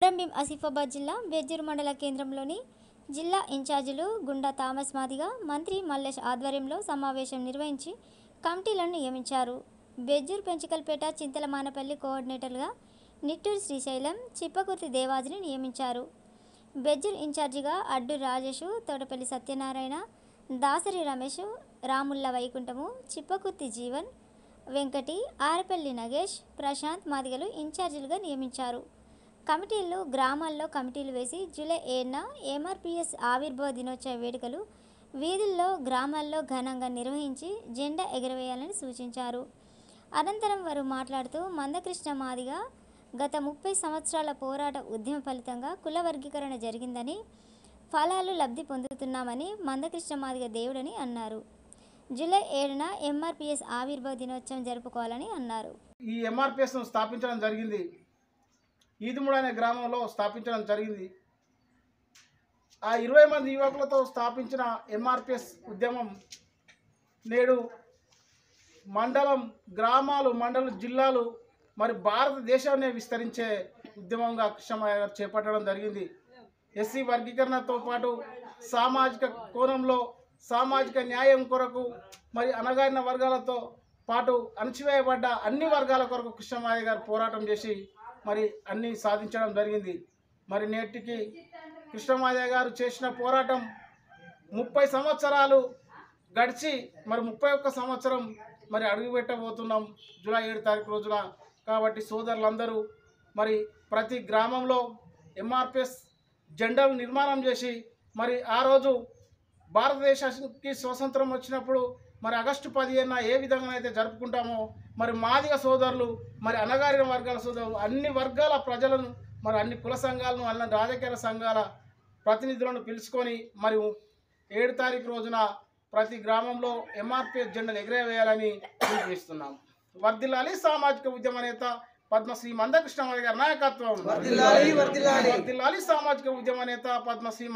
కొమరంభీం ఆసిఫాబాద్ జిల్లా బెజ్జూర్ మండల కేంద్రంలోని జిల్లా ఇన్ఛార్జీలు గుండా థామస్ మాదిగ, మంత్రి మల్లేష్ ఆధ్వర్యంలో సమావేశం నిర్వహించి కమిటీలను నియమించారు. బెజ్జూర్ పెంచికల్పేట చింతల మానపల్లి కోఆర్డినేటర్లుగా నిట్టూరు శ్రీశైలం, చిప్పకుర్తి దేవాజిని నియమించారు. బెజ్జూర్ ఇన్ఛార్జిగా అడ్డు రాజేషు, తోటపల్లి సత్యనారాయణ, దాసరి రమేష్, రాముల్ల వైకుంఠము, చిప్పకుర్తి జీవన్, వెంకటి, ఆరపల్లి నగేష్, ప్రశాంత్ మాదిగలు ఇన్ఛార్జీలుగా నియమించారు. కమిటీలు గ్రామాల్లో కమిటీలు వేసి జూలై 7న ఎంఆర్పీఎస్ ఆవిర్భావ దినోత్సవ వేడుకలు వీధుల్లో, గ్రామాల్లో ఘనంగా నిర్వహించి జెండా ఎగురవేయాలని సూచించారు. అనంతరం వారు మాట్లాడుతూ మందకృష్ణ మాదిగ గత 30 సంవత్సరాల పోరాట ఉద్యమ ఫలితంగా కుల వర్గీకరణ జరిగిందని, ఫలాలు లబ్ధి పొందుతున్నామని, మందకృష్ణ మాదిగ దేవుడని అన్నారు. జూలై 7న ఎంఆర్పీఎస్ ఆవిర్భావ దినోత్సవం జరుపుకోవాలని అన్నారు. ఈ ఎంఆర్పీఎస్ను స్థాపించడం జరిగింది. ఈదుముడు అనే గ్రామంలో స్థాపించడం జరిగింది. ఆ 20 మంది యువకులతో స్థాపించిన ఎంఆర్పీఎస్ ఉద్యమం నేడు మండలం, గ్రామాలు, మండలం, జిల్లాలు, మరి భారతదేశాన్ని విస్తరించే ఉద్యమంగా కృష్ణమయ్య గారు చేపట్టడం జరిగింది. ఎస్సీ వర్గీకరణతో పాటు సామాజిక కోణంలో సామాజిక న్యాయం కొరకు, మరి అణగారిన వర్గాలతో పాటు అణచివేయబడ్డ అన్ని వర్గాల కొరకు కృష్ణమయ్య గారు పోరాటం చేసి మరి అన్నీ సాధించడం జరిగింది. మరి నేటికి కృష్ణమయ్య గారు చేసిన పోరాటం 30 సంవత్సరాలు గడిచి మరి 31వ సంవత్సరం మరి అడుగుపెట్టబోతున్నాం జూలై 7 తారీఖు రోజున. కాబట్టి సోదరులందరూ మరి ప్రతి గ్రామంలో ఎంఆర్పీఎస్ జెండాలు నిర్మాణం చేసి మరి ఆ రోజు భారతదేశానికి స్వతంత్రం వచ్చినప్పుడు మరి ఆగస్టు 15న ఏ విధంగా అయితే జరుపుకుంటామో మరి మాదిగ సోదరులు, మరి అణగారిన వర్గాల సోదరులు, అన్ని వర్గాల ప్రజలను, మరి అన్ని కుల సంఘాలను, అన్ని రాజకీయ సంఘాల ప్రతినిధులను పిలుచుకొని మరి 7 తారీఖు రోజున ప్రతి గ్రామంలో ఎంఆర్పీఎస్ జెండాలు ఎగరవేయాలని పిలుపునిస్తున్నాం. వర్ధిల్లాలి సామాజిక ఉద్యమ నేత పద్మశ్రీ మందకృష్ణ మాదిగ గారి నాయకత్వం. వర్ధిల్లాలి సామాజిక ఉద్యమ నేత పద్మశ్రీ